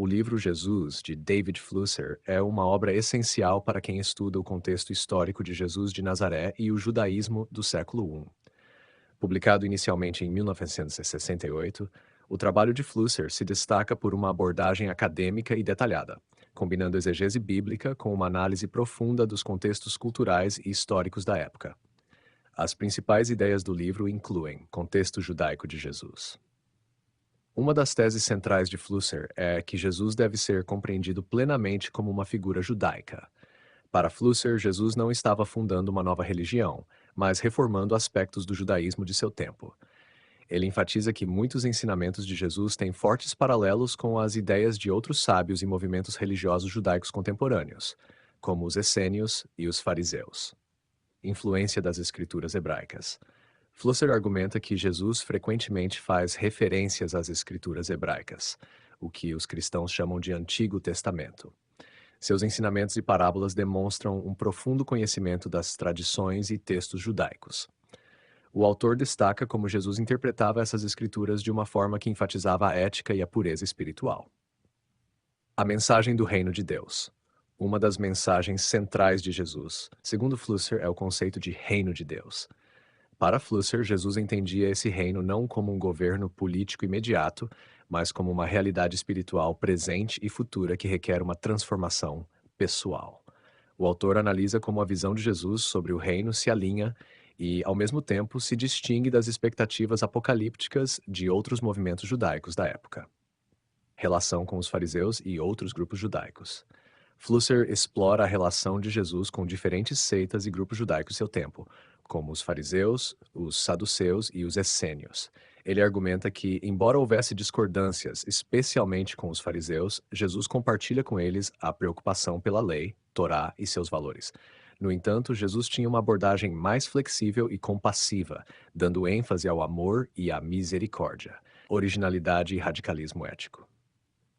O livro Jesus, de David Flusser, é uma obra essencial para quem estuda o contexto histórico de Jesus de Nazaré e o judaísmo do século I. Publicado inicialmente em 1968, o trabalho de Flusser se destaca por uma abordagem acadêmica e detalhada, combinando exegese bíblica com uma análise profunda dos contextos culturais e históricos da época. As principais ideias do livro incluem contexto judaico de Jesus. Uma das teses centrais de Flusser é que Jesus deve ser compreendido plenamente como uma figura judaica. Para Flusser, Jesus não estava fundando uma nova religião, mas reformando aspectos do judaísmo de seu tempo. Ele enfatiza que muitos ensinamentos de Jesus têm fortes paralelos com as ideias de outros sábios e movimentos religiosos judaicos contemporâneos, como os essênios e os fariseus. Influência das escrituras hebraicas. Flusser argumenta que Jesus frequentemente faz referências às escrituras hebraicas, o que os cristãos chamam de Antigo Testamento. Seus ensinamentos e parábolas demonstram um profundo conhecimento das tradições e textos judaicos. O autor destaca como Jesus interpretava essas escrituras de uma forma que enfatizava a ética e a pureza espiritual. A mensagem do reino de Deus. Uma das mensagens centrais de Jesus, segundo Flusser, é o conceito de reino de Deus. Para Flusser, Jesus entendia esse reino não como um governo político imediato, mas como uma realidade espiritual presente e futura que requer uma transformação pessoal. O autor analisa como a visão de Jesus sobre o reino se alinha e, ao mesmo tempo, se distingue das expectativas apocalípticas de outros movimentos judaicos da época. Relação com os fariseus e outros grupos judaicos. Flusser explora a relação de Jesus com diferentes seitas e grupos judaicos do seu tempo, como os fariseus, os saduceus e os essênios. Ele argumenta que, embora houvesse discordâncias, especialmente com os fariseus, Jesus compartilha com eles a preocupação pela lei, Torá e seus valores. No entanto, Jesus tinha uma abordagem mais flexível e compassiva, dando ênfase ao amor e à misericórdia, originalidade e radicalismo ético.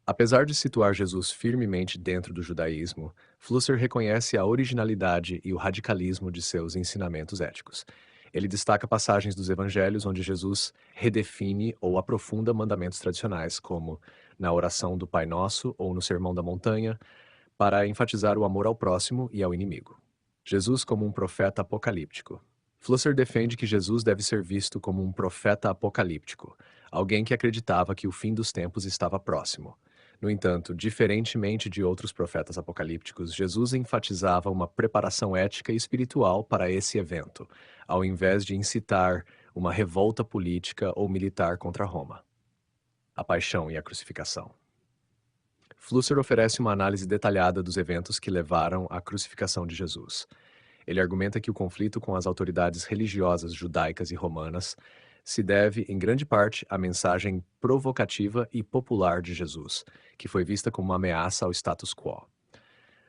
Apesar de situar Jesus firmemente dentro do judaísmo, Flusser reconhece a originalidade e o radicalismo de seus ensinamentos éticos. Ele destaca passagens dos evangelhos onde Jesus redefine ou aprofunda mandamentos tradicionais, como na oração do Pai Nosso ou no Sermão da Montanha, para enfatizar o amor ao próximo e ao inimigo. Jesus como um profeta apocalíptico. Flusser defende que Jesus deve ser visto como um profeta apocalíptico, alguém que acreditava que o fim dos tempos estava próximo. No entanto, diferentemente de outros profetas apocalípticos, Jesus enfatizava uma preparação ética e espiritual para esse evento, ao invés de incitar uma revolta política ou militar contra Roma. A paixão e a crucificação. Flusser oferece uma análise detalhada dos eventos que levaram à crucificação de Jesus. Ele argumenta que o conflito com as autoridades religiosas judaicas e romanas se deve, em grande parte, à mensagem provocativa e popular de Jesus, que foi vista como uma ameaça ao status quo.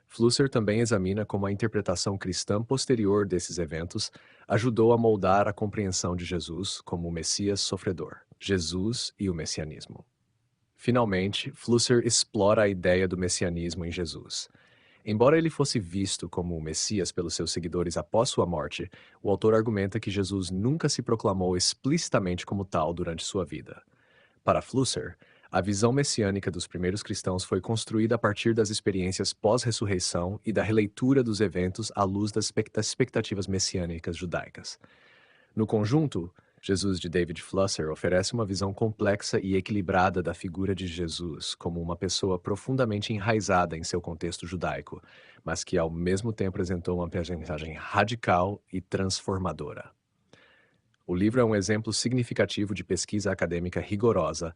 Flusser também examina como a interpretação cristã posterior desses eventos ajudou a moldar a compreensão de Jesus como o Messias sofredor, Jesus e o messianismo. Finalmente, Flusser explora a ideia do messianismo em Jesus. Embora ele fosse visto como o Messias pelos seus seguidores após sua morte, o autor argumenta que Jesus nunca se proclamou explicitamente como tal durante sua vida. Para Flusser, a visão messiânica dos primeiros cristãos foi construída a partir das experiências pós-ressurreição e da releitura dos eventos à luz das expectativas messiânicas judaicas. No conjunto, Jesus de David Flusser oferece uma visão complexa e equilibrada da figura de Jesus como uma pessoa profundamente enraizada em seu contexto judaico, mas que ao mesmo tempo apresentou uma mensagem radical e transformadora. O livro é um exemplo significativo de pesquisa acadêmica rigorosa,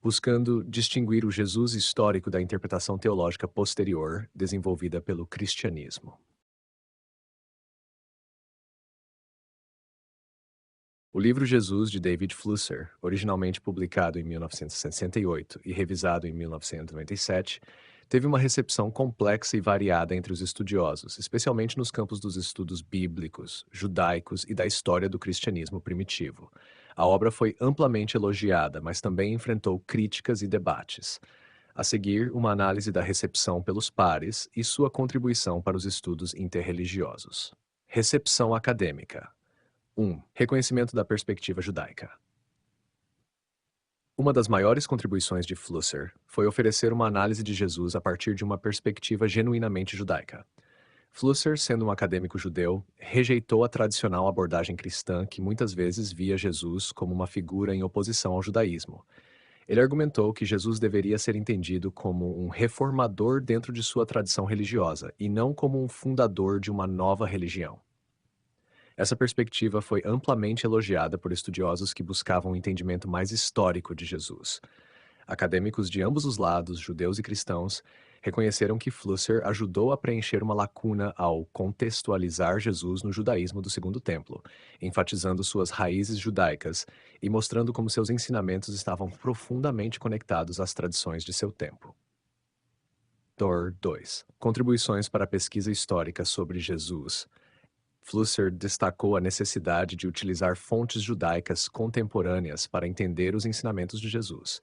buscando distinguir o Jesus histórico da interpretação teológica posterior desenvolvida pelo cristianismo. O livro Jesus, de David Flusser, originalmente publicado em 1968 e revisado em 1997, teve uma recepção complexa e variada entre os estudiosos, especialmente nos campos dos estudos bíblicos, judaicos e da história do cristianismo primitivo. A obra foi amplamente elogiada, mas também enfrentou críticas e debates. A seguir, uma análise da recepção pelos pares e sua contribuição para os estudos interreligiosos. Recepção acadêmica. 1. Reconhecimento da perspectiva judaica. Uma das maiores contribuições de Flusser foi oferecer uma análise de Jesus a partir de uma perspectiva genuinamente judaica. Flusser, sendo um acadêmico judeu, rejeitou a tradicional abordagem cristã que muitas vezes via Jesus como uma figura em oposição ao judaísmo. Ele argumentou que Jesus deveria ser entendido como um reformador dentro de sua tradição religiosa e não como um fundador de uma nova religião. Essa perspectiva foi amplamente elogiada por estudiosos que buscavam um entendimento mais histórico de Jesus. Acadêmicos de ambos os lados, judeus e cristãos, reconheceram que Flusser ajudou a preencher uma lacuna ao contextualizar Jesus no judaísmo do Segundo Templo, enfatizando suas raízes judaicas e mostrando como seus ensinamentos estavam profundamente conectados às tradições de seu tempo. Tor 2. Contribuições para a pesquisa histórica sobre Jesus. Flusser destacou a necessidade de utilizar fontes judaicas contemporâneas para entender os ensinamentos de Jesus.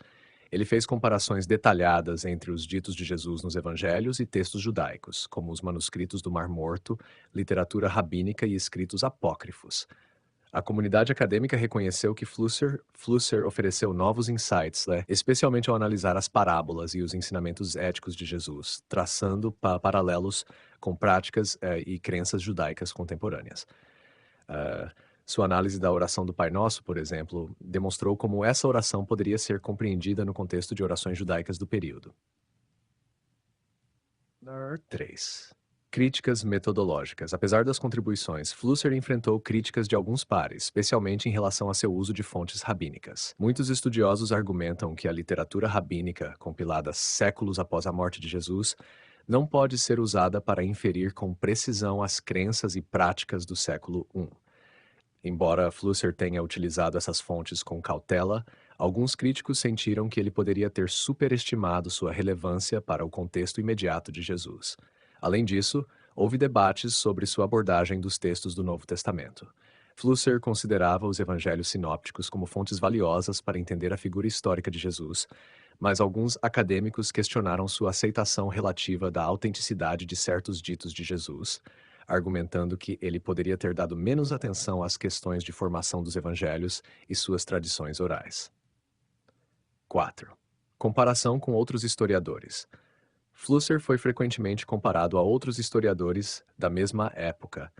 Ele fez comparações detalhadas entre os ditos de Jesus nos evangelhos e textos judaicos, como os manuscritos do Mar Morto, literatura rabínica e escritos apócrifos. A comunidade acadêmica reconheceu que Flusser ofereceu novos insights, especialmente ao analisar as parábolas e os ensinamentos éticos de Jesus, traçando paralelos com práticas e crenças judaicas contemporâneas. Sua análise da oração do Pai Nosso, por exemplo, demonstrou como essa oração poderia ser compreendida no contexto de orações judaicas do período. 3. Críticas metodológicas. Apesar das contribuições, Flusser enfrentou críticas de alguns pares, especialmente em relação a seu uso de fontes rabínicas. Muitos estudiosos argumentam que a literatura rabínica, compilada séculos após a morte de Jesus, não pode ser usada para inferir com precisão as crenças e práticas do século I. Embora Flusser tenha utilizado essas fontes com cautela, alguns críticos sentiram que ele poderia ter superestimado sua relevância para o contexto imediato de Jesus. Além disso, houve debates sobre sua abordagem dos textos do Novo Testamento. Flusser considerava os evangelhos sinópticos como fontes valiosas para entender a figura histórica de Jesus, mas alguns acadêmicos questionaram sua aceitação relativa da autenticidade de certos ditos de Jesus, argumentando que ele poderia ter dado menos atenção às questões de formação dos evangelhos e suas tradições orais. 4. Comparação com outros historiadores. Flusser foi frequentemente comparado a outros historiadores da mesma época,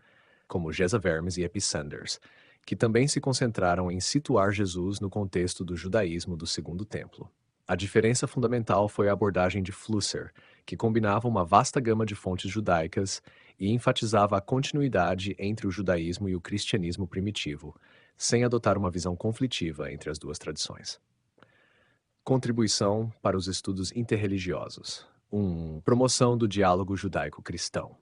como Geza Vermes e Epi Sanders, que também se concentraram em situar Jesus no contexto do judaísmo do Segundo Templo. A diferença fundamental foi a abordagem de Flusser, que combinava uma vasta gama de fontes judaicas e enfatizava a continuidade entre o judaísmo e o cristianismo primitivo, sem adotar uma visão conflitiva entre as duas tradições. Contribuição para os estudos interreligiosos. 1. Promoção do diálogo judaico-cristão.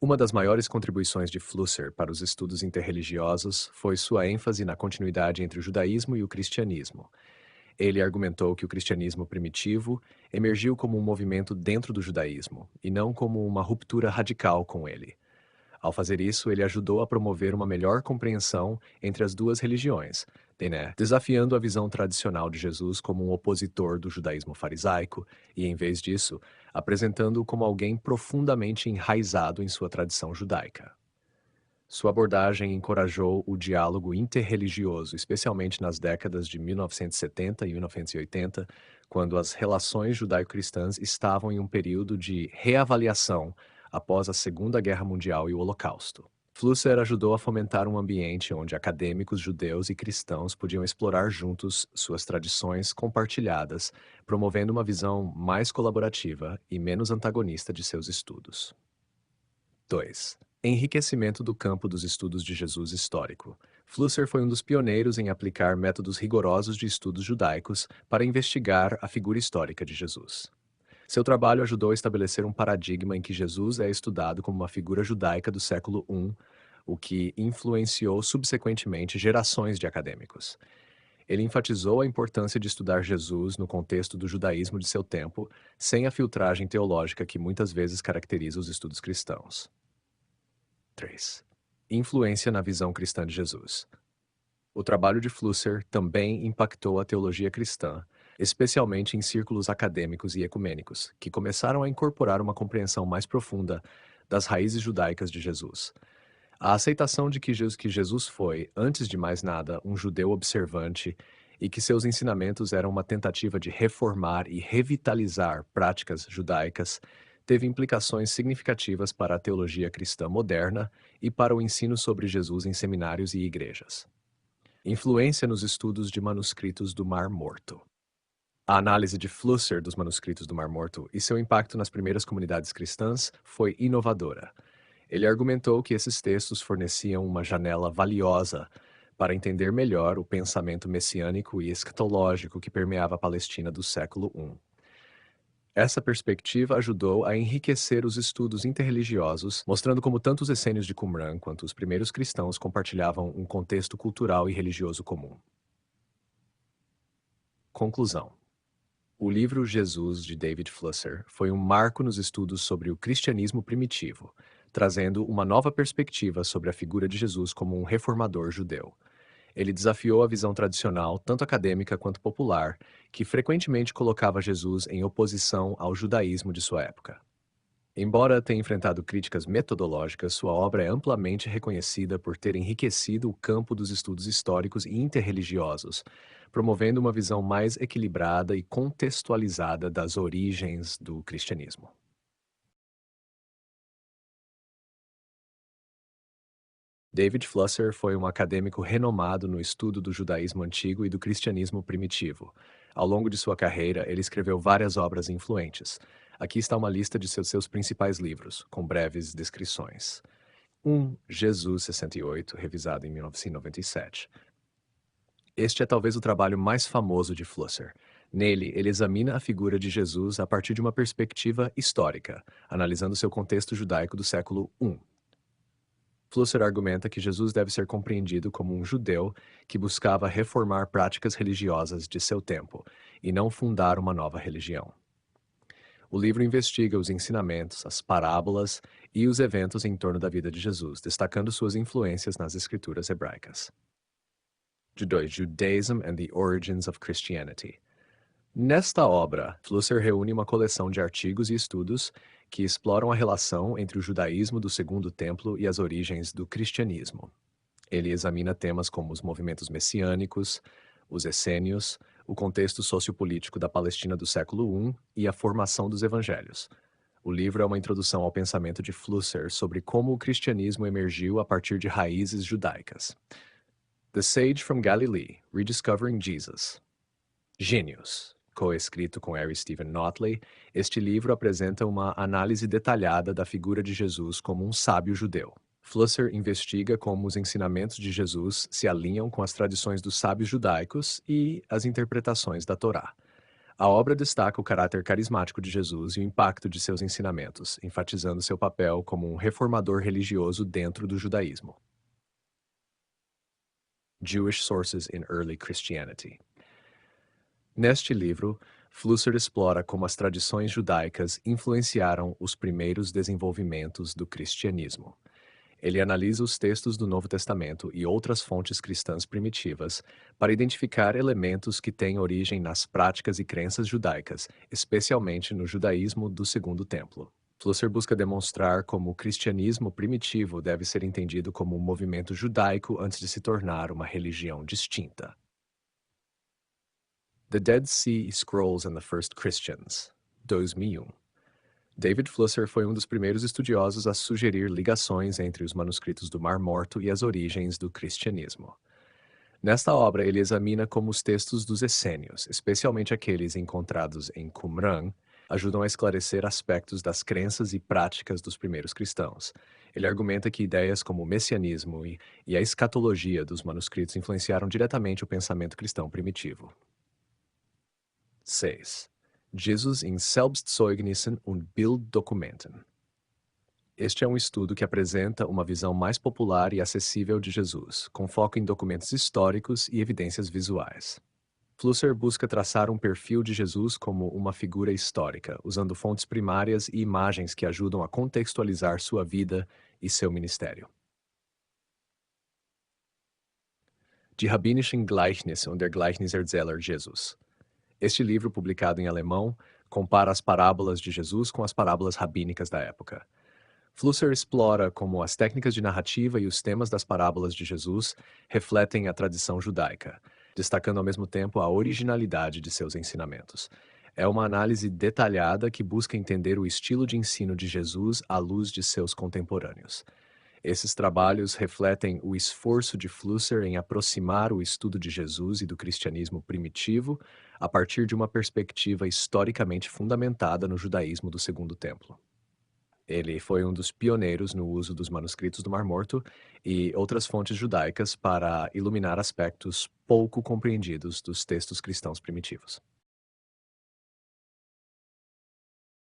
Uma das maiores contribuições de Flusser para os estudos interreligiosos foi sua ênfase na continuidade entre o judaísmo e o cristianismo. Ele argumentou que o cristianismo primitivo emergiu como um movimento dentro do judaísmo, e não como uma ruptura radical com ele. Ao fazer isso, ele ajudou a promover uma melhor compreensão entre as duas religiões, desafiando a visão tradicional de Jesus como um opositor do judaísmo farisaico e, em vez disso, apresentando-o como alguém profundamente enraizado em sua tradição judaica. Sua abordagem encorajou o diálogo interreligioso, especialmente nas décadas de 1970 e 1980, quando as relações judaico-cristãs estavam em um período de reavaliação após a Segunda Guerra Mundial e o Holocausto. Flusser ajudou a fomentar um ambiente onde acadêmicos judeus e cristãos podiam explorar juntos suas tradições compartilhadas, promovendo uma visão mais colaborativa e menos antagonista de seus estudos. 2. Enriquecimento do campo dos estudos de Jesus histórico. Flusser foi um dos pioneiros em aplicar métodos rigorosos de estudos judaicos para investigar a figura histórica de Jesus. Seu trabalho ajudou a estabelecer um paradigma em que Jesus é estudado como uma figura judaica do século I, o que influenciou subsequentemente gerações de acadêmicos. Ele enfatizou a importância de estudar Jesus no contexto do judaísmo de seu tempo, sem a filtragem teológica que muitas vezes caracteriza os estudos cristãos. 3. Influência na visão cristã de Jesus. O trabalho de Flusser também impactou a teologia cristã, especialmente em círculos acadêmicos e ecumênicos, que começaram a incorporar uma compreensão mais profunda das raízes judaicas de Jesus. A aceitação de que Jesus foi, antes de mais nada, um judeu observante e que seus ensinamentos eram uma tentativa de reformar e revitalizar práticas judaicas, teve implicações significativas para a teologia cristã moderna e para o ensino sobre Jesus em seminários e igrejas. Influência nos estudos de manuscritos do Mar Morto. A análise de Flusser dos manuscritos do Mar Morto e seu impacto nas primeiras comunidades cristãs foi inovadora. Ele argumentou que esses textos forneciam uma janela valiosa para entender melhor o pensamento messiânico e escatológico que permeava a Palestina do século I. Essa perspectiva ajudou a enriquecer os estudos interreligiosos, mostrando como tanto os essênios de Qumran quanto os primeiros cristãos compartilhavam um contexto cultural e religioso comum. Conclusão. O livro Jesus, de David Flusser, foi um marco nos estudos sobre o cristianismo primitivo, trazendo uma nova perspectiva sobre a figura de Jesus como um reformador judeu. Ele desafiou a visão tradicional, tanto acadêmica quanto popular, que frequentemente colocava Jesus em oposição ao judaísmo de sua época. Embora tenha enfrentado críticas metodológicas, sua obra é amplamente reconhecida por ter enriquecido o campo dos estudos históricos e interreligiosos, promovendo uma visão mais equilibrada e contextualizada das origens do cristianismo. David Flusser foi um acadêmico renomado no estudo do judaísmo antigo e do cristianismo primitivo. Ao longo de sua carreira, ele escreveu várias obras influentes. Aqui está uma lista de seus principais livros, com breves descrições. 1. Jesus 68, revisado em 1997. Este é talvez o trabalho mais famoso de Flusser. Nele, ele examina a figura de Jesus a partir de uma perspectiva histórica, analisando seu contexto judaico do século I. Flusser argumenta que Jesus deve ser compreendido como um judeu que buscava reformar práticas religiosas de seu tempo e não fundar uma nova religião. O livro investiga os ensinamentos, as parábolas e os eventos em torno da vida de Jesus, destacando suas influências nas escrituras hebraicas. 2. Judaism and the Origins of Christianity. Nesta obra, Flusser reúne uma coleção de artigos e estudos que exploram a relação entre o judaísmo do Segundo Templo e as origens do cristianismo. Ele examina temas como os movimentos messiânicos, os essênios, o contexto sociopolítico da Palestina do século I e a formação dos evangelhos. O livro é uma introdução ao pensamento de Flusser sobre como o cristianismo emergiu a partir de raízes judaicas. The Sage from Galilee, Rediscovering Jesus. Gênios. Coescrito com Harry Stephen Notley, este livro apresenta uma análise detalhada da figura de Jesus como um sábio judeu. Flusser investiga como os ensinamentos de Jesus se alinham com as tradições dos sábios judaicos e as interpretações da Torá. A obra destaca o caráter carismático de Jesus e o impacto de seus ensinamentos, enfatizando seu papel como um reformador religioso dentro do judaísmo. Jewish Sources in Early Christianity. Neste livro, Flusser explora como as tradições judaicas influenciaram os primeiros desenvolvimentos do cristianismo. Ele analisa os textos do Novo Testamento e outras fontes cristãs primitivas para identificar elementos que têm origem nas práticas e crenças judaicas, especialmente no judaísmo do Segundo Templo. Flusser busca demonstrar como o cristianismo primitivo deve ser entendido como um movimento judaico antes de se tornar uma religião distinta. The Dead Sea Scrolls and the First Christians, 2001. David Flusser foi um dos primeiros estudiosos a sugerir ligações entre os manuscritos do Mar Morto e as origens do cristianismo. Nesta obra, ele examina como os textos dos essênios, especialmente aqueles encontrados em Qumran, ajudam a esclarecer aspectos das crenças e práticas dos primeiros cristãos. Ele argumenta que ideias como o messianismo e a escatologia dos manuscritos influenciaram diretamente o pensamento cristão primitivo. 6. Jesus in Selbstzeugnissen und Bilddokumenten. Este é um estudo que apresenta uma visão mais popular e acessível de Jesus, com foco em documentos históricos e evidências visuais. Flusser busca traçar um perfil de Jesus como uma figura histórica, usando fontes primárias e imagens que ajudam a contextualizar sua vida e seu ministério. Die rabbinischen Gleichnisse und der Gleichniserzähler Jesus. Este livro, publicado em alemão, compara as parábolas de Jesus com as parábolas rabínicas da época. Flusser explora como as técnicas de narrativa e os temas das parábolas de Jesus refletem a tradição judaica. destacando ao mesmo tempo a originalidade de seus ensinamentos. É uma análise detalhada que busca entender o estilo de ensino de Jesus à luz de seus contemporâneos. Esses trabalhos refletem o esforço de Flusser em aproximar o estudo de Jesus e do cristianismo primitivo a partir de uma perspectiva historicamente fundamentada no judaísmo do Segundo Templo. Ele foi um dos pioneiros no uso dos manuscritos do Mar Morto e outras fontes judaicas para iluminar aspectos pouco compreendidos dos textos cristãos primitivos.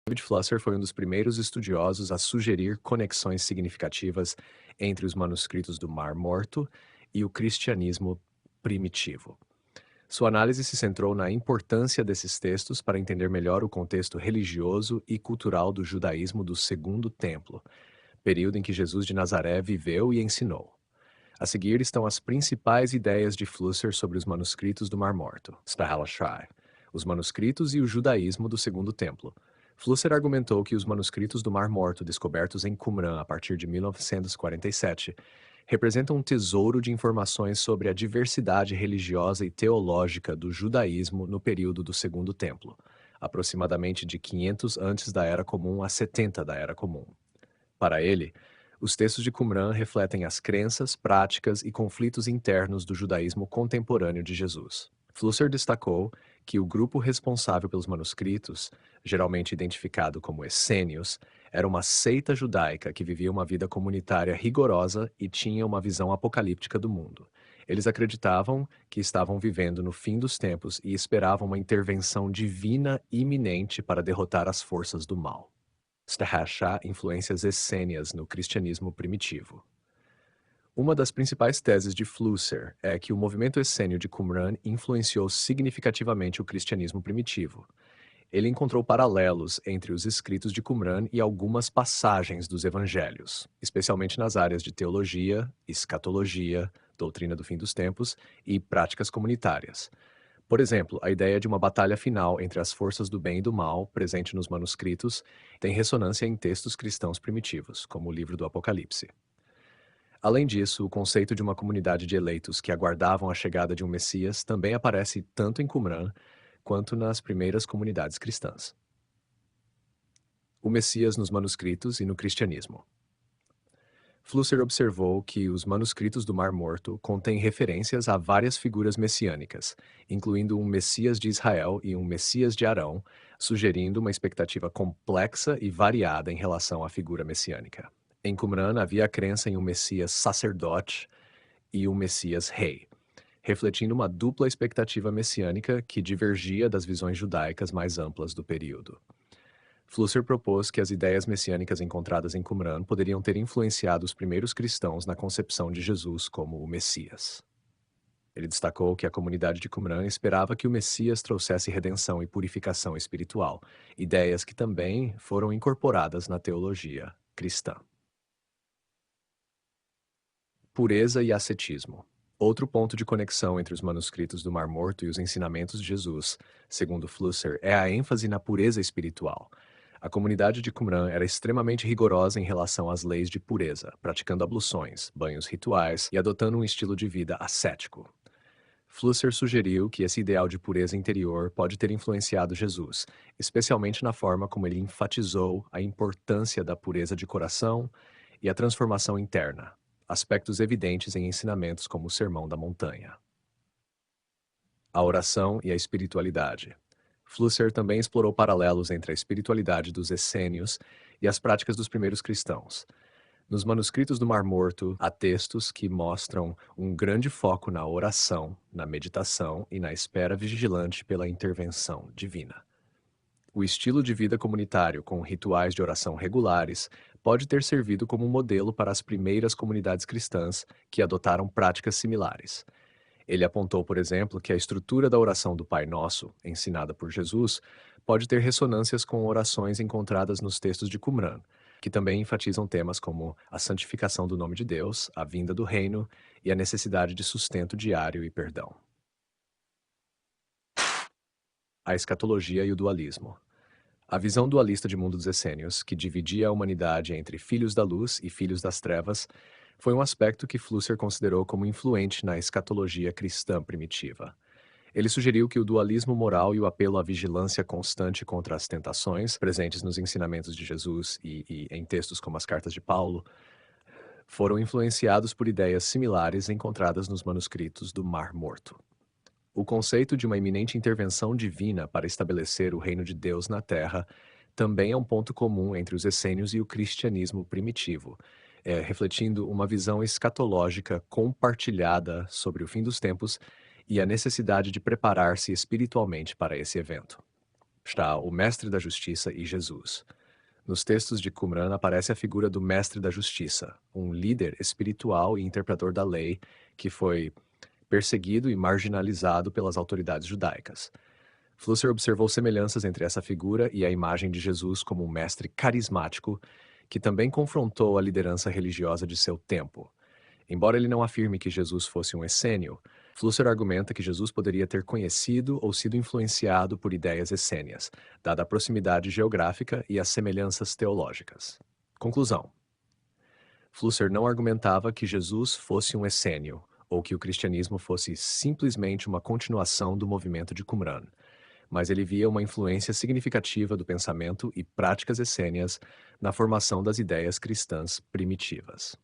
David Flusser foi um dos primeiros estudiosos a sugerir conexões significativas entre os manuscritos do Mar Morto e o cristianismo primitivo. Sua análise se centrou na importância desses textos para entender melhor o contexto religioso e cultural do judaísmo do Segundo Templo, período em que Jesus de Nazaré viveu e ensinou. A seguir estão as principais ideias de Flusser sobre os manuscritos do Mar Morto, Stahalashai, os manuscritos e o judaísmo do Segundo Templo. Flusser argumentou que os manuscritos do Mar Morto descobertos em Qumran a partir de 1947 representam um tesouro de informações sobre a diversidade religiosa e teológica do judaísmo no período do Segundo Templo, aproximadamente de 500 antes da Era Comum a 70 da Era Comum. Para ele, os textos de Qumran refletem as crenças, práticas e conflitos internos do judaísmo contemporâneo de Jesus. Flusser destacou que o grupo responsável pelos manuscritos, geralmente identificado como essênios, era uma seita judaica que vivia uma vida comunitária rigorosa e tinha uma visão apocalíptica do mundo. Eles acreditavam que estavam vivendo no fim dos tempos e esperavam uma intervenção divina iminente para derrotar as forças do mal. Stahasha influências essênias no cristianismo primitivo. Uma das principais teses de Flusser é que o movimento essênio de Qumran influenciou significativamente o cristianismo primitivo. Ele encontrou paralelos entre os escritos de Qumran e algumas passagens dos evangelhos, especialmente nas áreas de teologia, escatologia, doutrina do fim dos tempos e práticas comunitárias. Por exemplo, a ideia de uma batalha final entre as forças do bem e do mal, presente nos manuscritos, tem ressonância em textos cristãos primitivos, como o livro do Apocalipse. Além disso, o conceito de uma comunidade de eleitos que aguardavam a chegada de um Messias também aparece tanto em Qumran quanto nas primeiras comunidades cristãs. O Messias nos manuscritos e no cristianismo. Flusser observou que os manuscritos do Mar Morto contêm referências a várias figuras messiânicas, incluindo um Messias de Israel e um Messias de Arão, sugerindo uma expectativa complexa e variada em relação à figura messiânica. Em Qumran havia a crença em um Messias sacerdote e um Messias rei, refletindo uma dupla expectativa messiânica que divergia das visões judaicas mais amplas do período. Flusser propôs que as ideias messiânicas encontradas em Qumran poderiam ter influenciado os primeiros cristãos na concepção de Jesus como o Messias. Ele destacou que a comunidade de Qumran esperava que o Messias trouxesse redenção e purificação espiritual, ideias que também foram incorporadas na teologia cristã. Pureza e ascetismo. Outro ponto de conexão entre os manuscritos do Mar Morto e os ensinamentos de Jesus, segundo Flusser, é a ênfase na pureza espiritual. A comunidade de Qumran era extremamente rigorosa em relação às leis de pureza, praticando abluções, banhos rituais e adotando um estilo de vida ascético. Flusser sugeriu que esse ideal de pureza interior pode ter influenciado Jesus, especialmente na forma como ele enfatizou a importância da pureza de coração e a transformação interna, aspectos evidentes em ensinamentos como o Sermão da Montanha. A oração e a espiritualidade. Flusser também explorou paralelos entre a espiritualidade dos essênios e as práticas dos primeiros cristãos. Nos manuscritos do Mar Morto, há textos que mostram um grande foco na oração, na meditação e na espera vigilante pela intervenção divina. O estilo de vida comunitário, com rituais de oração regulares, pode ter servido como um modelo para as primeiras comunidades cristãs que adotaram práticas similares. Ele apontou, por exemplo, que a estrutura da oração do Pai Nosso, ensinada por Jesus, pode ter ressonâncias com orações encontradas nos textos de Qumran, que também enfatizam temas como a santificação do nome de Deus, a vinda do reino e a necessidade de sustento diário e perdão. A escatologia e o dualismo. A visão dualista de mundo dos essênios, que dividia a humanidade entre filhos da luz e filhos das trevas, foi um aspecto que Flusser considerou como influente na escatologia cristã primitiva. Ele sugeriu que o dualismo moral e o apelo à vigilância constante contra as tentações, presentes nos ensinamentos de Jesus e em textos como as cartas de Paulo, foram influenciados por ideias similares encontradas nos manuscritos do Mar Morto. O conceito de uma iminente intervenção divina para estabelecer o reino de Deus na Terra também é um ponto comum entre os essênios e o cristianismo primitivo, refletindo uma visão escatológica compartilhada sobre o fim dos tempos e a necessidade de preparar-se espiritualmente para esse evento. Está o Mestre da Justiça e Jesus. Nos textos de Qumran aparece a figura do Mestre da Justiça, um líder espiritual e interpretor da lei que foi perseguido e marginalizado pelas autoridades judaicas. Flusser observou semelhanças entre essa figura e a imagem de Jesus como um mestre carismático que também confrontou a liderança religiosa de seu tempo. Embora ele não afirme que Jesus fosse um essênio, Flusser argumenta que Jesus poderia ter conhecido ou sido influenciado por ideias essênias, dada a proximidade geográfica e as semelhanças teológicas. Conclusão: Flusser não argumentava que Jesus fosse um essênio, ou que o cristianismo fosse simplesmente uma continuação do movimento de Qumran, mas ele via uma influência significativa do pensamento e práticas essênias na formação das ideias cristãs primitivas.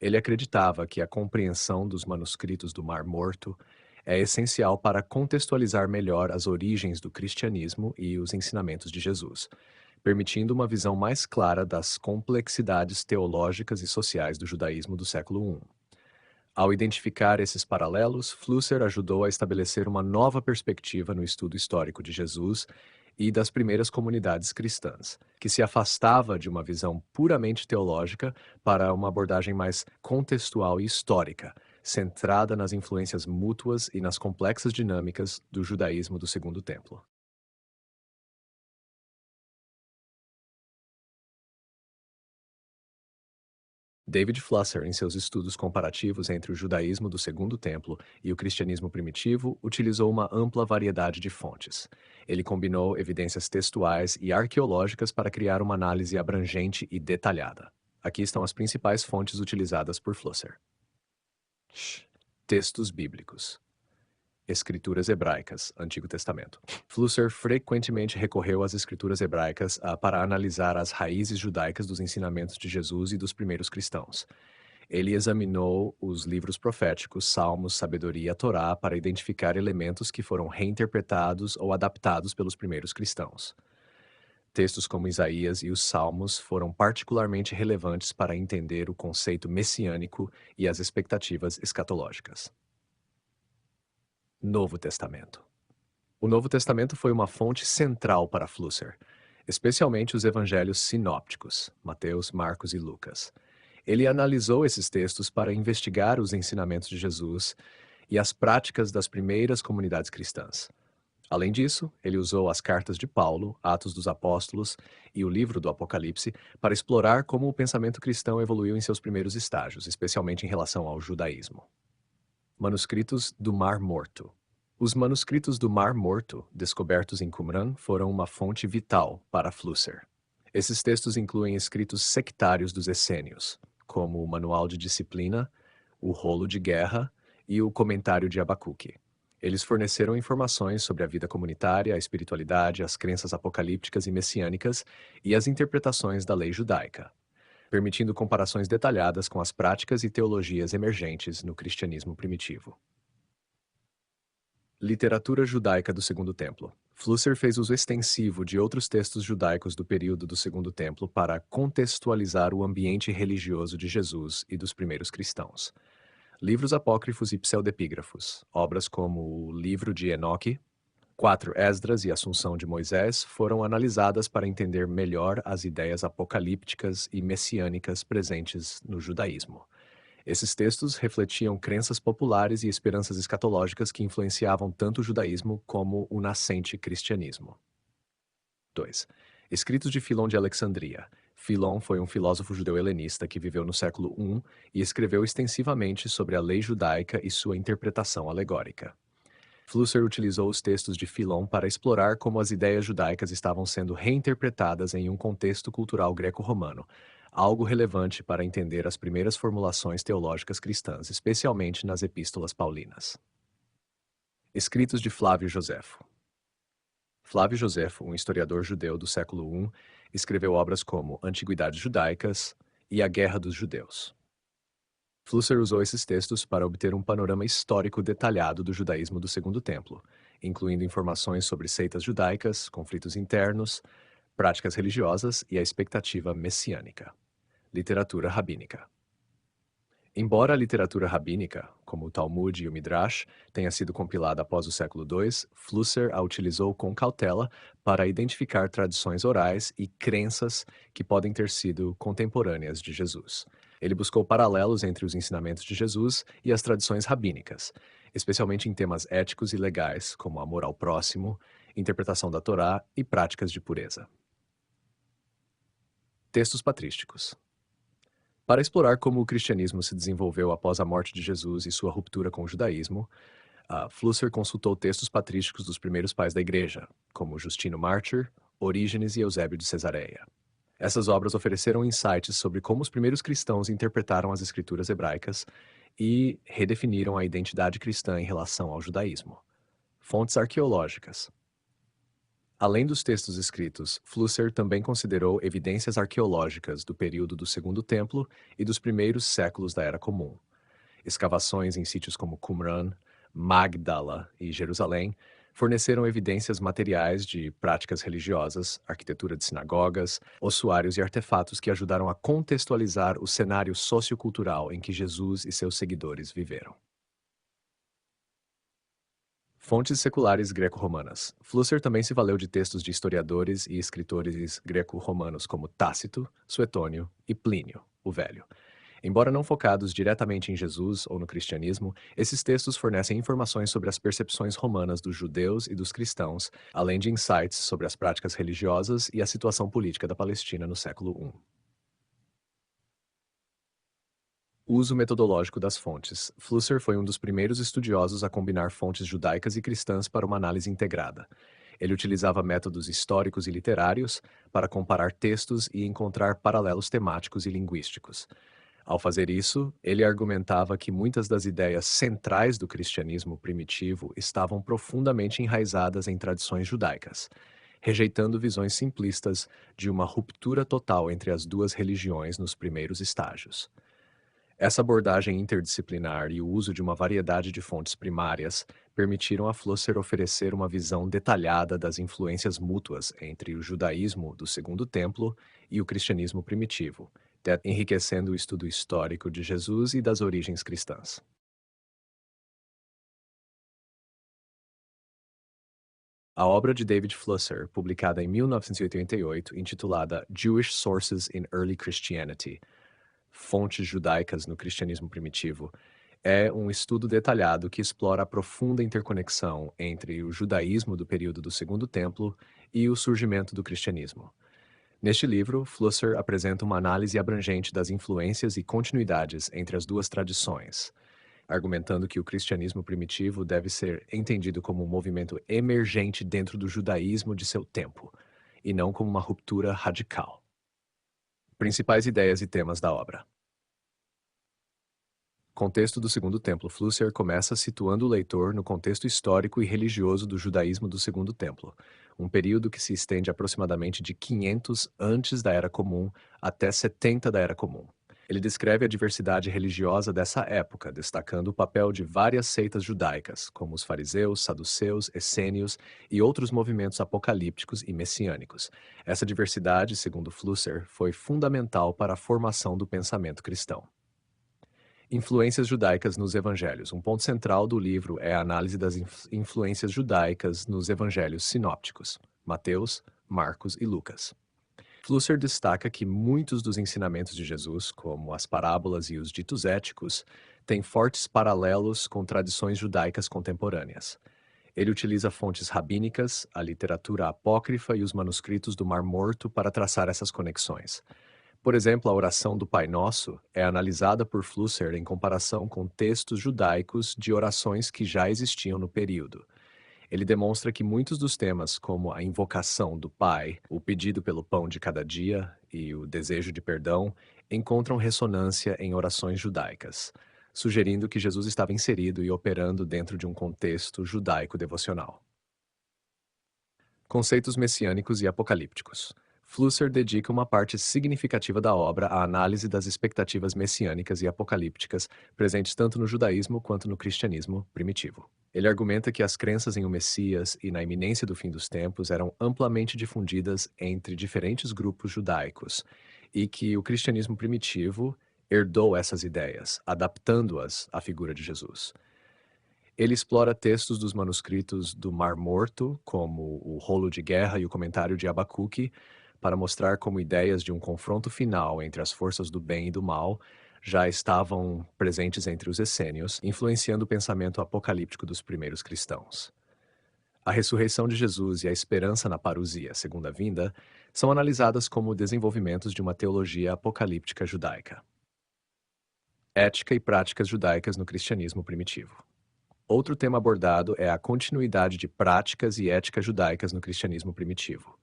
Ele acreditava que a compreensão dos manuscritos do Mar Morto é essencial para contextualizar melhor as origens do cristianismo e os ensinamentos de Jesus, permitindo uma visão mais clara das complexidades teológicas e sociais do judaísmo do século I. Ao identificar esses paralelos, Flusser ajudou a estabelecer uma nova perspectiva no estudo histórico de Jesus e das primeiras comunidades cristãs, que se afastava de uma visão puramente teológica para uma abordagem mais contextual e histórica, centrada nas influências mútuas e nas complexas dinâmicas do judaísmo do Segundo Templo. David Flusser, em seus estudos comparativos entre o judaísmo do Segundo Templo e o cristianismo primitivo, utilizou uma ampla variedade de fontes. Ele combinou evidências textuais e arqueológicas para criar uma análise abrangente e detalhada. Aqui estão as principais fontes utilizadas por Flusser. Textos bíblicos. Escrituras hebraicas, Antigo Testamento. Flusser frequentemente recorreu às escrituras hebraicas para analisar as raízes judaicas dos ensinamentos de Jesus e dos primeiros cristãos. Ele examinou os livros proféticos, Salmos, Sabedoria e a Torá para identificar elementos que foram reinterpretados ou adaptados pelos primeiros cristãos. Textos como Isaías e os Salmos foram particularmente relevantes para entender o conceito messiânico e as expectativas escatológicas. Novo Testamento. O Novo Testamento foi uma fonte central para Flusser, especialmente os evangelhos sinópticos, Mateus, Marcos e Lucas. Ele analisou esses textos para investigar os ensinamentos de Jesus e as práticas das primeiras comunidades cristãs. Além disso, ele usou as cartas de Paulo, Atos dos Apóstolos e o livro do Apocalipse para explorar como o pensamento cristão evoluiu em seus primeiros estágios, especialmente em relação ao judaísmo. Manuscritos do Mar Morto. Os manuscritos do Mar Morto, descobertos em Qumran, foram uma fonte vital para Flusser. Esses textos incluem escritos sectários dos essênios, como o Manual de Disciplina, o Rolo de Guerra e o Comentário de Abacuque. Eles forneceram informações sobre a vida comunitária, a espiritualidade, as crenças apocalípticas e messiânicas e as interpretações da lei judaica, permitindo comparações detalhadas com as práticas e teologias emergentes no cristianismo primitivo. Literatura judaica do Segundo Templo. Flusser fez uso extensivo de outros textos judaicos do período do Segundo Templo para contextualizar o ambiente religioso de Jesus e dos primeiros cristãos. Livros apócrifos e pseudepígrafos, obras como o Livro de Enoque, 4 Esdras e Assunção de Moisés foram analisadas para entender melhor as ideias apocalípticas e messiânicas presentes no judaísmo. Esses textos refletiam crenças populares e esperanças escatológicas que influenciavam tanto o judaísmo como o nascente cristianismo. 2. Escritos de Filon de Alexandria. Filon foi um filósofo judeu helenista que viveu no século I e escreveu extensivamente sobre a lei judaica e sua interpretação alegórica. Flusser utilizou os textos de Filon para explorar como as ideias judaicas estavam sendo reinterpretadas em um contexto cultural greco-romano, algo relevante para entender as primeiras formulações teológicas cristãs, especialmente nas epístolas paulinas. Escritos de Flávio Josefo. Flávio Josefo, um historiador judeu do século I, escreveu obras como Antiguidades Judaicas e A Guerra dos Judeus. Flusser usou esses textos para obter um panorama histórico detalhado do judaísmo do Segundo Templo, incluindo informações sobre seitas judaicas, conflitos internos, práticas religiosas e a expectativa messiânica. Literatura rabínica. Embora a literatura rabínica, como o Talmud e o Midrash, tenha sido compilada após o século II, Flusser a utilizou com cautela para identificar tradições orais e crenças que podem ter sido contemporâneas de Jesus. Ele buscou paralelos entre os ensinamentos de Jesus e as tradições rabínicas, especialmente em temas éticos e legais, como amor ao próximo, interpretação da Torá e práticas de pureza. Textos patrísticos. Para explorar como o cristianismo se desenvolveu após a morte de Jesus e sua ruptura com o judaísmo, Flusser consultou textos patrísticos dos primeiros pais da Igreja, como Justino Mártir, Orígenes e Eusébio de Cesareia. Essas obras ofereceram insights sobre como os primeiros cristãos interpretaram as escrituras hebraicas e redefiniram a identidade cristã em relação ao judaísmo. Fontes arqueológicas. Além dos textos escritos, Flusser também considerou evidências arqueológicas do período do Segundo Templo e dos primeiros séculos da Era Comum. Escavações em sítios como Qumran, Magdala e Jerusalém forneceram evidências materiais de práticas religiosas, arquitetura de sinagogas, ossuários e artefatos que ajudaram a contextualizar o cenário sociocultural em que Jesus e seus seguidores viveram. Fontes seculares greco-romanas. Flusser também se valeu de textos de historiadores e escritores greco-romanos como Tácito, Suetônio e Plínio, o Velho. Embora não focados diretamente em Jesus ou no cristianismo, esses textos fornecem informações sobre as percepções romanas dos judeus e dos cristãos, além de insights sobre as práticas religiosas e a situação política da Palestina no século I. Uso metodológico das fontes. Flusser foi um dos primeiros estudiosos a combinar fontes judaicas e cristãs para uma análise integrada. Ele utilizava métodos históricos e literários para comparar textos e encontrar paralelos temáticos e linguísticos. Ao fazer isso, ele argumentava que muitas das ideias centrais do cristianismo primitivo estavam profundamente enraizadas em tradições judaicas, rejeitando visões simplistas de uma ruptura total entre as duas religiões nos primeiros estágios. Essa abordagem interdisciplinar e o uso de uma variedade de fontes primárias permitiram a Flusser oferecer uma visão detalhada das influências mútuas entre o judaísmo do Segundo Templo e o cristianismo primitivo, enriquecendo o estudo histórico de Jesus e das origens cristãs. A obra de David Flusser, publicada em 1988, intitulada Jewish Sources in Early Christianity, Fontes Judaicas no Cristianismo Primitivo, é um estudo detalhado que explora a profunda interconexão entre o judaísmo do período do Segundo Templo e o surgimento do cristianismo. Neste livro, Flusser apresenta uma análise abrangente das influências e continuidades entre as duas tradições, argumentando que o cristianismo primitivo deve ser entendido como um movimento emergente dentro do judaísmo de seu tempo, e não como uma ruptura radical. Principais ideias e temas da obra. Contexto do Segundo Templo. Flusser começa situando o leitor no contexto histórico e religioso do judaísmo do Segundo Templo, um período que se estende aproximadamente de 500 antes da Era Comum até 70 da Era Comum. Ele descreve a diversidade religiosa dessa época, destacando o papel de várias seitas judaicas, como os fariseus, saduceus, essênios e outros movimentos apocalípticos e messiânicos. Essa diversidade, segundo Flusser, foi fundamental para a formação do pensamento cristão. Influências judaicas nos evangelhos. Um ponto central do livro é a análise das influências judaicas nos evangelhos sinópticos, Mateus, Marcos e Lucas. Flusser destaca que muitos dos ensinamentos de Jesus, como as parábolas e os ditos éticos, têm fortes paralelos com tradições judaicas contemporâneas. Ele utiliza fontes rabínicas, a literatura apócrifa e os manuscritos do Mar Morto para traçar essas conexões. Por exemplo, a oração do Pai Nosso é analisada por Flusser em comparação com textos judaicos de orações que já existiam no período. Ele demonstra que muitos dos temas, como a invocação do Pai, o pedido pelo pão de cada dia e o desejo de perdão, encontram ressonância em orações judaicas. sugerindo que Jesus estava inserido e operando dentro de um contexto judaico-devocional. Conceitos messiânicos e apocalípticos. Flusser dedica uma parte significativa da obra à análise das expectativas messiânicas e apocalípticas presentes tanto no judaísmo quanto no cristianismo primitivo. Ele argumenta que as crenças em um Messias e na iminência do fim dos tempos eram amplamente difundidas entre diferentes grupos judaicos e que o cristianismo primitivo herdou essas ideias, adaptando-as à figura de Jesus. Ele explora textos dos manuscritos do Mar Morto, como o Rolo de Guerra e o Comentário de Abacuque, para mostrar como ideias de um confronto final entre as forças do bem e do mal já estavam presentes entre os essênios, influenciando o pensamento apocalíptico dos primeiros cristãos. A ressurreição de Jesus e a esperança na parousia, segunda vinda, são analisadas como desenvolvimentos de uma teologia apocalíptica judaica. Ética e práticas judaicas no cristianismo primitivo. Outro tema abordado é a continuidade de práticas e éticas judaicas no cristianismo primitivo.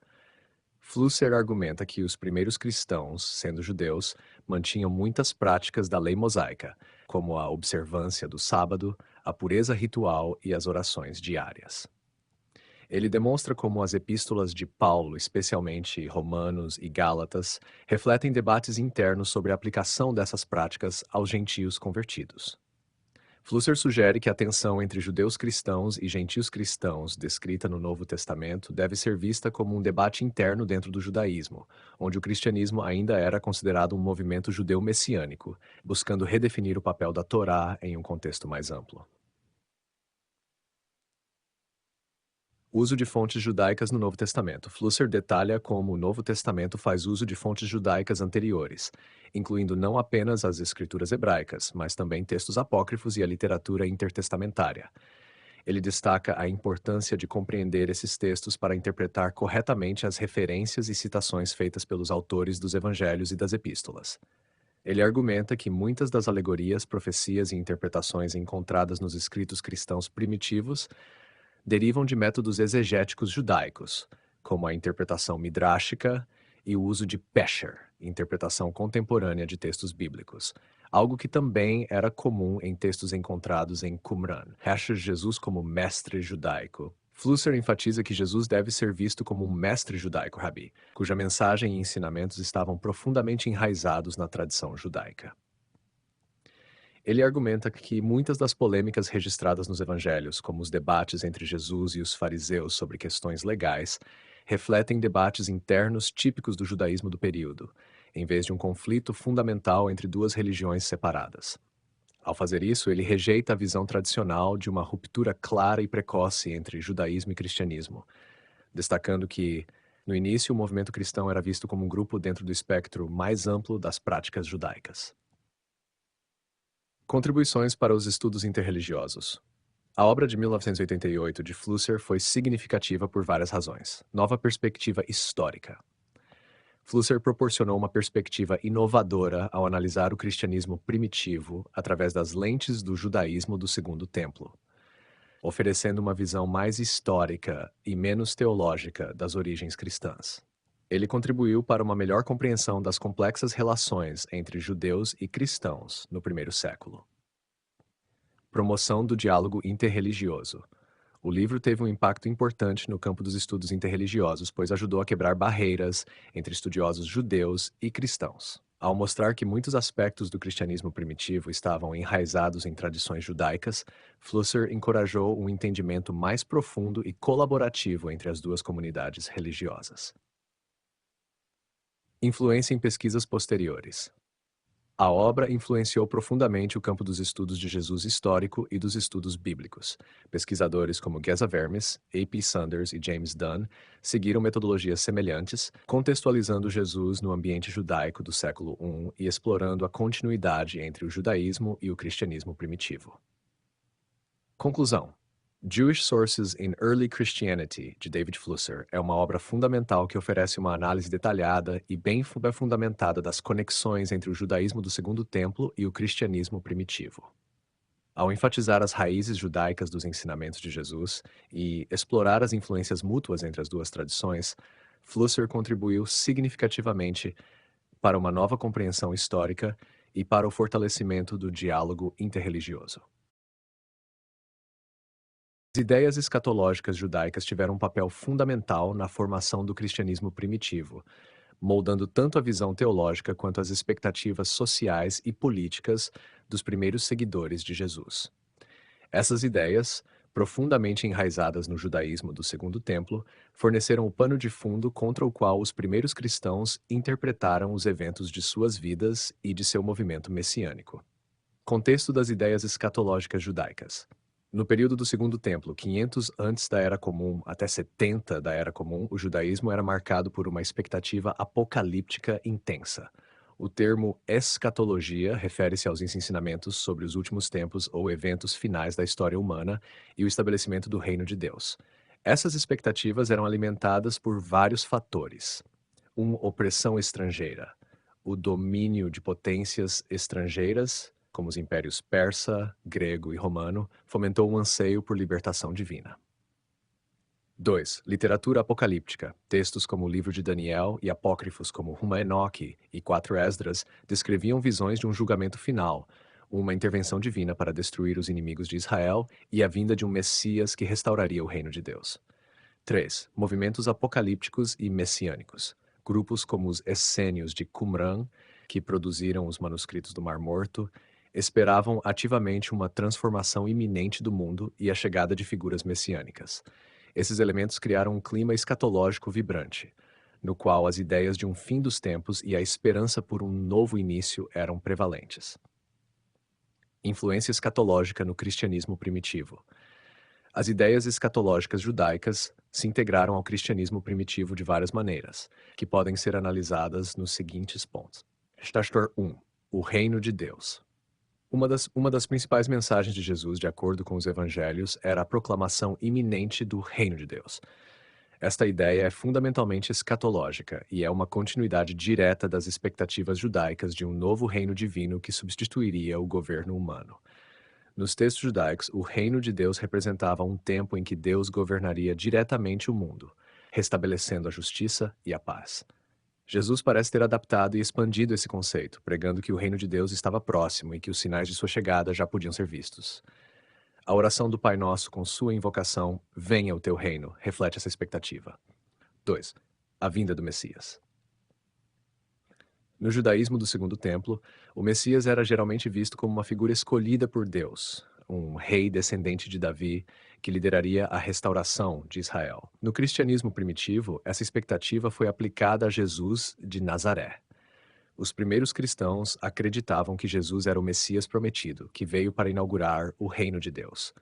Flusser argumenta que os primeiros cristãos, sendo judeus, mantinham muitas práticas da lei mosaica, como a observância do sábado, a pureza ritual e as orações diárias. Ele demonstra como as epístolas de Paulo, especialmente Romanos e Gálatas, refletem debates internos sobre a aplicação dessas práticas aos gentios convertidos. Flusser sugere que a tensão entre judeus cristãos e gentios cristãos, descrita no Novo Testamento, deve ser vista como um debate interno dentro do judaísmo, onde o cristianismo ainda era considerado um movimento judeu messiânico, buscando redefinir o papel da Torá em um contexto mais amplo. Uso de fontes judaicas no Novo Testamento. Flusser detalha como o Novo Testamento faz uso de fontes judaicas anteriores, incluindo não apenas as escrituras hebraicas, mas também textos apócrifos e a literatura intertestamentária. Ele destaca a importância de compreender esses textos para interpretar corretamente as referências e citações feitas pelos autores dos evangelhos e das epístolas. Ele argumenta que muitas das alegorias, profecias e interpretações encontradas nos escritos cristãos primitivos derivam de métodos exegéticos judaicos, como a interpretação midrášica e o uso de pesher, interpretação contemporânea de textos bíblicos, algo que também era comum em textos encontrados em Qumran. Hecher Jesus como mestre judaico. Flusser enfatiza que Jesus deve ser visto como um mestre judaico, rabi, cuja mensagem e ensinamentos estavam profundamente enraizados na tradição judaica. Ele argumenta que muitas das polêmicas registradas nos evangelhos, como os debates entre Jesus e os fariseus sobre questões legais, refletem debates internos típicos do judaísmo do período, em vez de um conflito fundamental entre duas religiões separadas. Ao fazer isso, ele rejeita a visão tradicional de uma ruptura clara e precoce entre judaísmo e cristianismo, destacando que, no início, o movimento cristão era visto como um grupo dentro do espectro mais amplo das práticas judaicas. Contribuições para os estudos interreligiosos. A obra de 1988 de Flusser foi significativa por várias razões. Nova perspectiva histórica. Flusser proporcionou uma perspectiva inovadora ao analisar o cristianismo primitivo através das lentes do judaísmo do Segundo Templo, oferecendo uma visão mais histórica e menos teológica das origens cristãs. Ele contribuiu para uma melhor compreensão das complexas relações entre judeus e cristãos no primeiro século. Promoção do diálogo interreligioso. O livro teve um impacto importante no campo dos estudos interreligiosos, pois ajudou a quebrar barreiras entre estudiosos judeus e cristãos. Ao mostrar que muitos aspectos do cristianismo primitivo estavam enraizados em tradições judaicas, Flusser encorajou um entendimento mais profundo e colaborativo entre as duas comunidades religiosas. Influência em pesquisas posteriores. A obra influenciou profundamente o campo dos estudos de Jesus histórico e dos estudos bíblicos. Pesquisadores como Geza Vermes, A.P. Sanders e James Dunn seguiram metodologias semelhantes, contextualizando Jesus no ambiente judaico do século I e explorando a continuidade entre o judaísmo e o cristianismo primitivo. Conclusão. Jewish Sources in Early Christianity, de David Flusser, é uma obra fundamental que oferece uma análise detalhada e bem fundamentada das conexões entre o judaísmo do Segundo Templo e o cristianismo primitivo. Ao enfatizar as raízes judaicas dos ensinamentos de Jesus e explorar as influências mútuas entre as duas tradições, Flusser contribuiu significativamente para uma nova compreensão histórica e para o fortalecimento do diálogo interreligioso. As ideias escatológicas judaicas tiveram um papel fundamental na formação do cristianismo primitivo, moldando tanto a visão teológica quanto as expectativas sociais e políticas dos primeiros seguidores de Jesus. Essas ideias, profundamente enraizadas no judaísmo do Segundo Templo, forneceram o pano de fundo contra o qual os primeiros cristãos interpretaram os eventos de suas vidas e de seu movimento messiânico. Contexto das ideias escatológicas judaicas. No período do Segundo Templo, 500 antes da Era Comum até 70 da Era Comum, o judaísmo era marcado por uma expectativa apocalíptica intensa. O termo escatologia refere-se aos ensinamentos sobre os últimos tempos ou eventos finais da história humana e o estabelecimento do reino de Deus. Essas expectativas eram alimentadas por vários fatores. Opressão estrangeira, o domínio de potências estrangeiras, como os impérios persa, grego e romano, fomentou um anseio por libertação divina. 2. Literatura apocalíptica. Textos como o livro de Daniel e apócrifos como Ruma Enoque e 4 Esdras descreviam visões de um julgamento final, uma intervenção divina para destruir os inimigos de Israel e a vinda de um Messias que restauraria o reino de Deus. 3. Movimentos apocalípticos e messiânicos. Grupos como os essênios de Qumran, que produziram os manuscritos do Mar Morto, esperavam ativamente uma transformação iminente do mundo e a chegada de figuras messiânicas. Esses elementos criaram um clima escatológico vibrante, no qual as ideias de um fim dos tempos e a esperança por um novo início eram prevalentes. Influência escatológica no cristianismo primitivo. As ideias escatológicas judaicas se integraram ao cristianismo primitivo de várias maneiras, que podem ser analisadas nos seguintes pontos. Pastor 1. O reino de Deus. Uma das principais mensagens de Jesus, de acordo com os evangelhos, era a proclamação iminente do reino de Deus. Esta ideia é fundamentalmente escatológica e é uma continuidade direta das expectativas judaicas de um novo reino divino que substituiria o governo humano. Nos textos judaicos, o reino de Deus representava um tempo em que Deus governaria diretamente o mundo, restabelecendo a justiça e a paz. Jesus parece ter adaptado e expandido esse conceito, pregando que o reino de Deus estava próximo e que os sinais de sua chegada já podiam ser vistos. A oração do Pai Nosso com sua invocação, venha o teu reino, reflete essa expectativa. 2. A vinda do Messias. No judaísmo do Segundo Templo, o Messias era geralmente visto como uma figura escolhida por Deus, um rei descendente de Davi que lideraria a restauração de Israel. No cristianismo primitivo, essa expectativa foi aplicada a Jesus de Nazaré. Os primeiros cristãos acreditavam que Jesus era o Messias prometido, que veio para inaugurar o reino de Deus.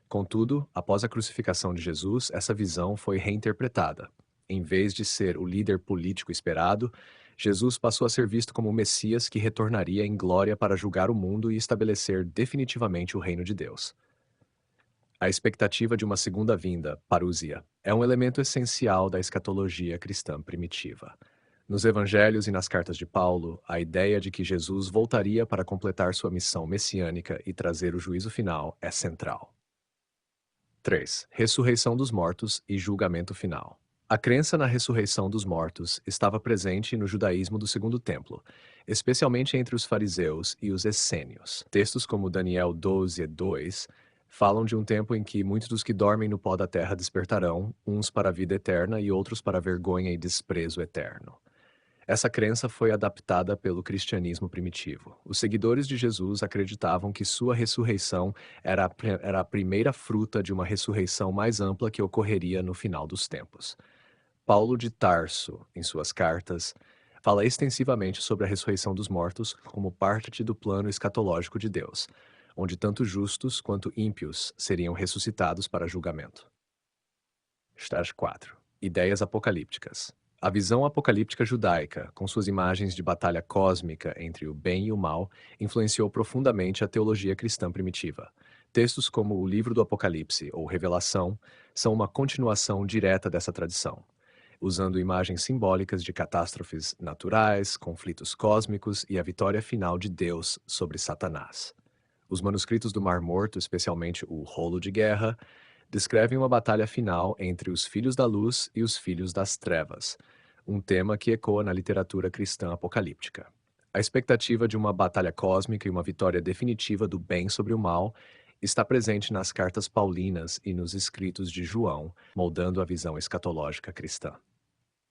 Contudo, após a crucificação de Jesus, essa visão foi reinterpretada. Em vez de ser o líder político esperado, Jesus passou a ser visto como o Messias que retornaria em glória para julgar o mundo e estabelecer definitivamente o reino de Deus. A expectativa de uma segunda vinda, parousia, é um elemento essencial da escatologia cristã primitiva. Nos evangelhos e nas cartas de Paulo, a ideia de que Jesus voltaria para completar sua missão messiânica e trazer o juízo final é central. 3. Ressurreição dos mortos e julgamento final. A crença na ressurreição dos mortos estava presente no judaísmo do Segundo Templo, especialmente entre os fariseus e os essênios. Textos como Daniel 12:2 falam de um tempo em que muitos dos que dormem no pó da terra despertarão, uns para a vida eterna e outros para a vergonha e desprezo eterno. Essa crença foi adaptada pelo cristianismo primitivo. Os seguidores de Jesus acreditavam que sua ressurreição era a primeira fruta de uma ressurreição mais ampla que ocorreria no final dos tempos. Paulo de Tarso, em suas cartas, fala extensivamente sobre a ressurreição dos mortos como parte do plano escatológico de Deus, onde tanto justos quanto ímpios seriam ressuscitados para julgamento. Estágio 4. Ideias apocalípticas. A visão apocalíptica judaica, com suas imagens de batalha cósmica entre o bem e o mal, influenciou profundamente a teologia cristã primitiva. Textos como o Livro do Apocalipse ou Revelação são uma continuação direta dessa tradição, usando imagens simbólicas de catástrofes naturais, conflitos cósmicos e a vitória final de Deus sobre Satanás. Os manuscritos do Mar Morto, especialmente o Rolo de Guerra, descrevem uma batalha final entre os filhos da luz e os filhos das trevas, um tema que ecoa na literatura cristã apocalíptica. A expectativa de uma batalha cósmica e uma vitória definitiva do bem sobre o mal está presente nas cartas paulinas e nos escritos de João, moldando a visão escatológica cristã.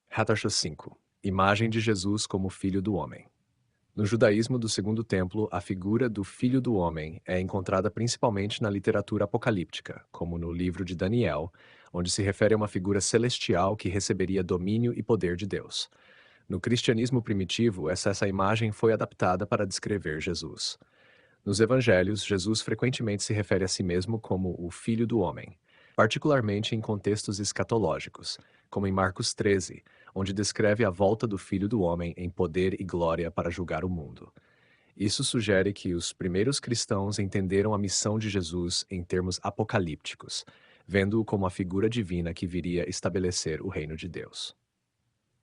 Hatarsha 5. Imagem de Jesus como Filho do Homem. No judaísmo do Segundo Templo, a figura do Filho do Homem é encontrada principalmente na literatura apocalíptica, como no livro de Daniel, onde se refere a uma figura celestial que receberia domínio e poder de Deus. No cristianismo primitivo, essa imagem foi adaptada para descrever Jesus. Nos evangelhos, Jesus frequentemente se refere a si mesmo como o Filho do Homem, particularmente em contextos escatológicos, como em Marcos 13, onde descreve a volta do Filho do Homem em poder e glória para julgar o mundo. Isso sugere que os primeiros cristãos entenderam a missão de Jesus em termos apocalípticos, vendo-o como a figura divina que viria estabelecer o reino de Deus.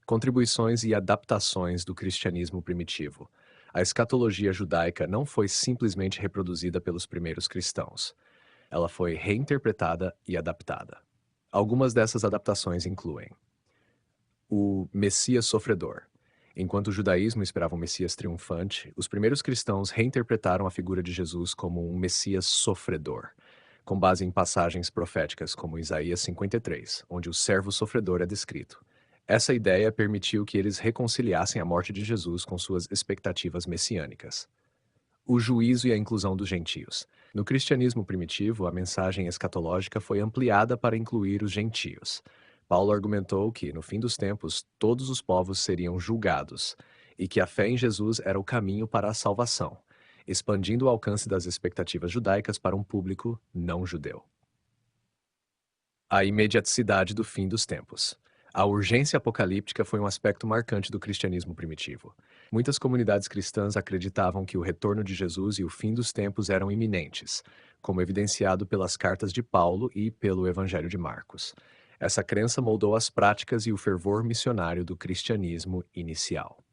Contribuições e adaptações do cristianismo primitivo. A escatologia judaica não foi simplesmente reproduzida pelos primeiros cristãos. Ela foi reinterpretada e adaptada. Algumas dessas adaptações incluem o Messias sofredor. Enquanto o judaísmo esperava um Messias triunfante, os primeiros cristãos reinterpretaram a figura de Jesus como um Messias sofredor, com base em passagens proféticas como Isaías 53, onde o servo sofredor é descrito. Essa ideia permitiu que eles reconciliassem a morte de Jesus com suas expectativas messiânicas. O juízo e a inclusão dos gentios. No cristianismo primitivo, a mensagem escatológica foi ampliada para incluir os gentios. Paulo argumentou que, no fim dos tempos, todos os povos seriam julgados e que a fé em Jesus era o caminho para a salvação, expandindo o alcance das expectativas judaicas para um público não judeu. A imediaticidade do fim dos tempos. A urgência apocalíptica foi um aspecto marcante do cristianismo primitivo. Muitas comunidades cristãs acreditavam que o retorno de Jesus e o fim dos tempos eram iminentes, como evidenciado pelas cartas de Paulo e pelo Evangelho de Marcos. Essa crença moldou as práticas e o fervor missionário do cristianismo inicial.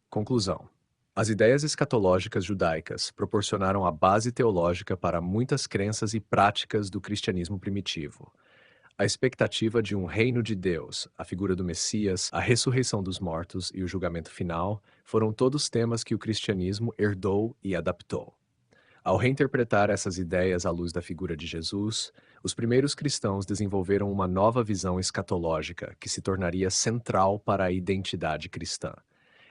Conclusão. As ideias escatológicas judaicas proporcionaram a base teológica para muitas crenças e práticas do cristianismo primitivo. A expectativa de um reino de Deus, a figura do Messias, a ressurreição dos mortos e o julgamento final foram todos temas que o cristianismo herdou e adaptou. Ao reinterpretar essas ideias à luz da figura de Jesus, os primeiros cristãos desenvolveram uma nova visão escatológica que se tornaria central para a identidade cristã.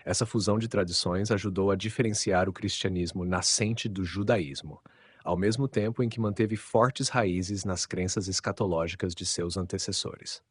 Essa fusão de tradições ajudou a diferenciar o cristianismo nascente do judaísmo, ao mesmo tempo em que manteve fortes raízes nas crenças escatológicas de seus antecessores.